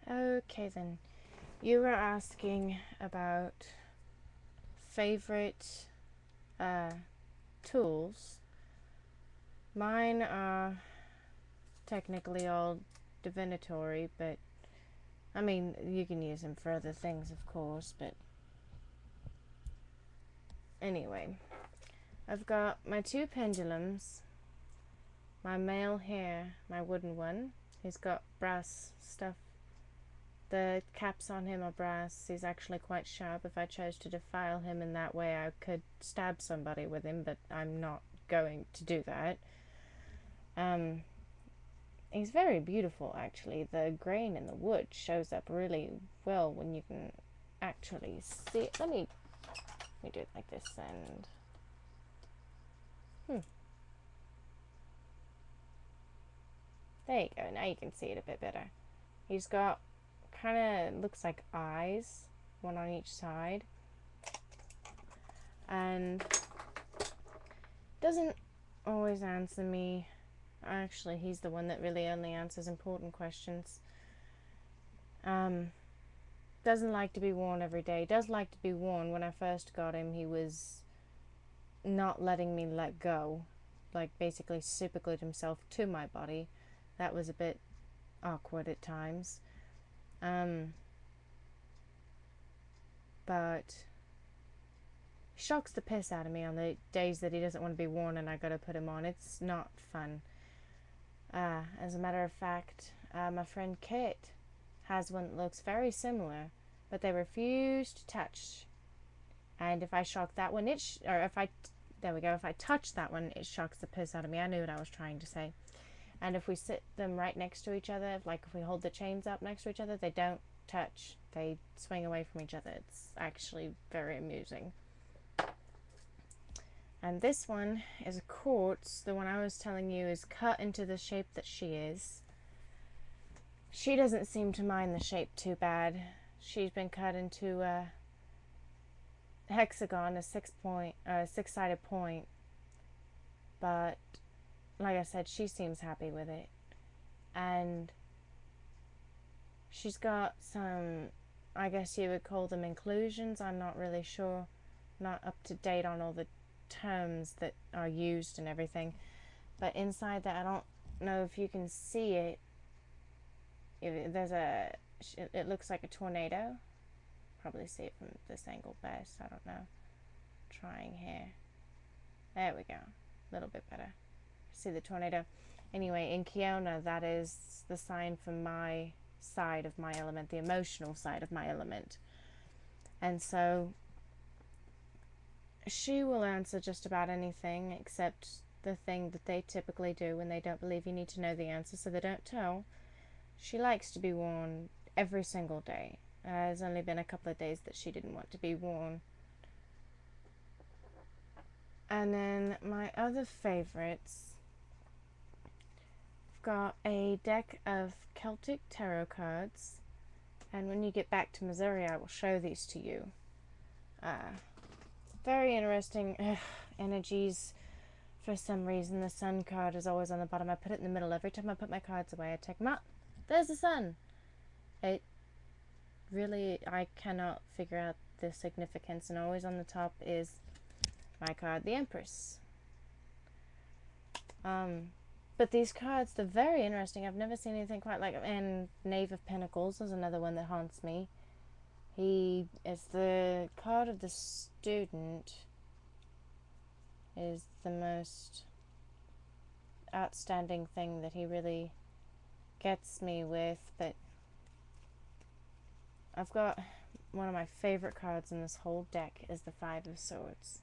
Okay then. You were asking about favorite uh, tools. Mine are technically all divinatory, but I mean, you can use them for other things, of course, but anyway. I've got my two pendulums, my male hair, my wooden one. He's got brass stuff. The caps on him are brass. He's actually quite sharp. If I chose to defile him in that way, I could stab somebody with him, but I'm not going to do that. Um, he's very beautiful, actually. The grain in the wood shows up really well when you can actually see it. Let me do it like this, and there you go. Now you can see it a bit better. He's got kind of looks like eyes, one on each side, and doesn't always answer me. Actually, he's the one that really only answers important questions. Doesn't like to be worn every day. Does like to be worn. When I first got him, he was not letting me let go. Like, basically superglued himself to my body. That was a bit awkward at times. But shocks the piss out of me on the days that he doesn't want to be worn and I gotta put him on. It's not fun. As a matter of fact, my friend Kit has one that looks very similar, but they refuse to touch. And if I shock that one, there we go, if I touch that one, it shocks the piss out of me. I knew what I was trying to say. And if we sit them right next to each other, like if we hold the chains up next to each other, they don't touch. They swing away from each other. It's actually very amusing. And this one is a quartz. The one I was telling you is cut into the shape that she is. She doesn't seem to mind the shape too bad. She's been cut into a hexagon, a six-sided point. But like I said, she seems happy with it. And she's got some, I guess you would call them inclusions. I'm not really sure. Not up to date on all the terms that are used and everything. But inside that, I don't know if you can see it. It looks like a tornado. Probably see it from this angle best. I don't know. Trying here. There we go. A little bit better. See the tornado. Anyway, in Kiona, that is the sign for my side of my element, the emotional side of my element. And so she will answer just about anything except the thing that they typically do when they don't believe you need to know the answer, so they don't tell. She likes to be worn every single day. There's only been a couple of days that she didn't want to be worn. And then my other favorites, I've got a deck of Celtic tarot cards, and when you get back to Missouri I will show these to you. Very interesting energies. For some reason the sun card is always on the bottom. I put it in the middle. Every time I put my cards away I take them up. There's the sun. It really, I cannot figure out the significance, and always on the top is my card, the Empress. But these cards, they're very interesting. I've never seen anything quite like it. And Knave of Pentacles is another one that haunts me. He is the card of the student, is the most outstanding thing that he really gets me with. But I've got one of my favorite cards in this whole deck is the Five of Swords.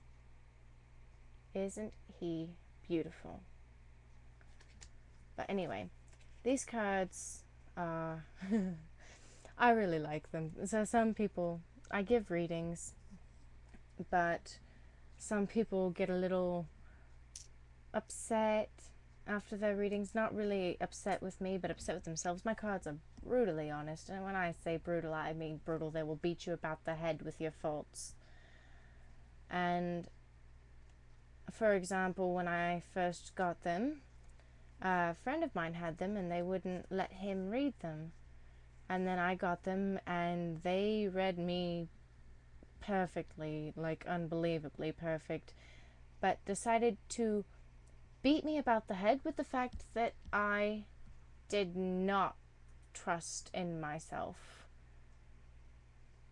Isn't he beautiful? But anyway, these cards are I really like them. So some people, I give readings, but some people get a little upset after their readings. Not really upset with me, but upset with themselves. My cards are brutally honest, and when I say brutal, I mean brutal. They will beat you about the head with your faults. And for example, when I first got them, a friend of mine had them and they wouldn't let him read them. And then I got them, and they read me perfectly, like unbelievably perfect, but decided to beat me about the head with the fact that I did not trust in myself.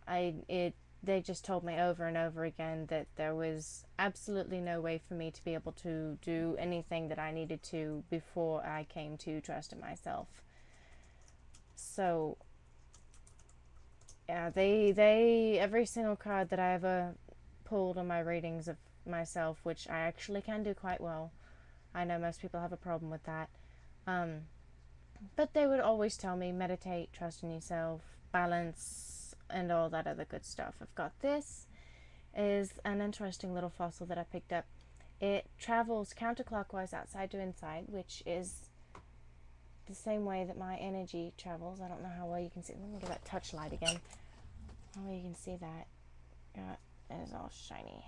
They just told me over and over again that there was absolutely no way for me to be able to do anything that I needed to before I came to trust in myself. So yeah, they every single card that I ever pulled on my readings of myself, which I actually can do quite well. I know most people have a problem with that. Um, but they would always tell me meditate, trust in yourself, balance, and all that other good stuff. I've got this is an interesting little fossil that I picked up. It travels counterclockwise outside to inside, which is the same way that my energy travels. I don't know how well you can see. Let me get that touch light again. How well you can see that. It is all shiny.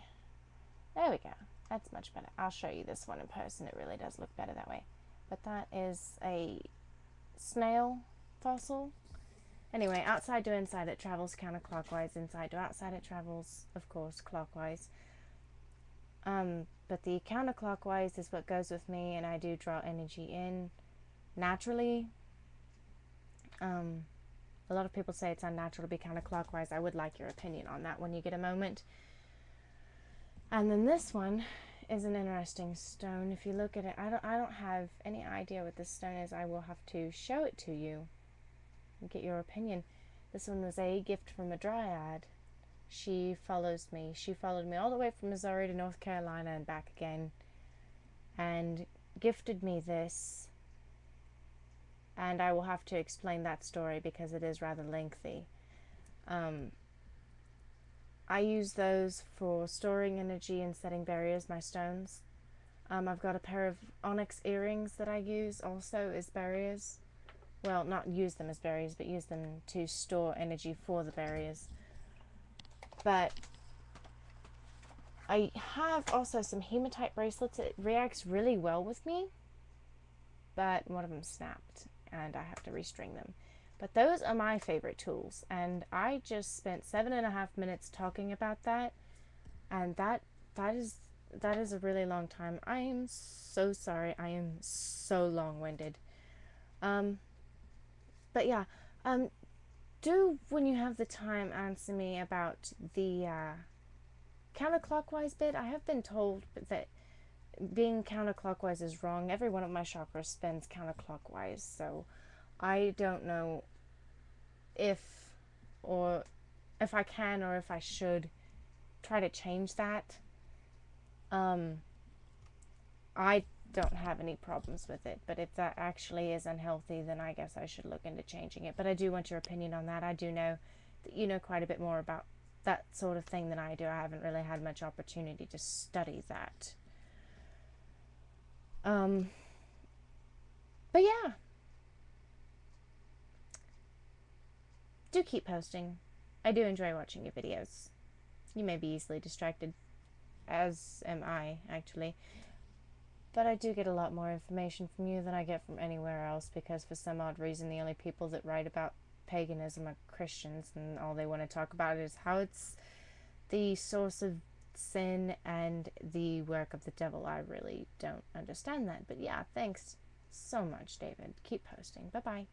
There we go. That's much better. I'll show you this one in person. It really does look better that way. But that is a snail fossil. Anyway, outside to inside it travels counterclockwise. Inside to outside it travels, of course, clockwise. But the counterclockwise is what goes with me, and I do draw energy in naturally. A lot of people say it's unnatural to be counterclockwise. I would like your opinion on that when you get a moment. And then this one is an interesting stone. If you look at it, I don't have any idea what this stone is. I will have to show it to you and get your opinion. This one was a gift from a dryad. She follows me. She followed me all the way from Missouri to North Carolina and back again, and gifted me this. And I will have to explain that story because it is rather lengthy. I use those for storing energy and setting barriers, my stones. I've got a pair of onyx earrings that I use also as barriers. Well, not use them as barriers, but use them to store energy for the barriers. But I have also some hematite bracelets. It reacts really well with me, but one of them snapped and I have to restring them. But those are my favorite tools, and I just spent 7.5 minutes talking about that, and that is a really long time. I am so sorry. I am so long-winded. But yeah, do when you have the time answer me about the counterclockwise bit. I have been told that being counterclockwise is wrong. Every one of my chakras spins counterclockwise, so I don't know if I can or if I should try to change that. I don't have any problems with it, but if that actually is unhealthy, then I guess I should look into changing it. But I do want your opinion on that. I do know that you know quite a bit more about that sort of thing than I do. I haven't really had much opportunity to study that. But yeah, do keep posting. I do enjoy watching your videos. You may be easily distracted, as am I, actually. But I do get a lot more information from you than I get from anywhere else, because for some odd reason the only people that write about paganism are Christians, and all they want to talk about is how it's the source of sin and the work of the devil. I really don't understand that. But yeah, thanks so much, David. Keep posting. Bye-bye.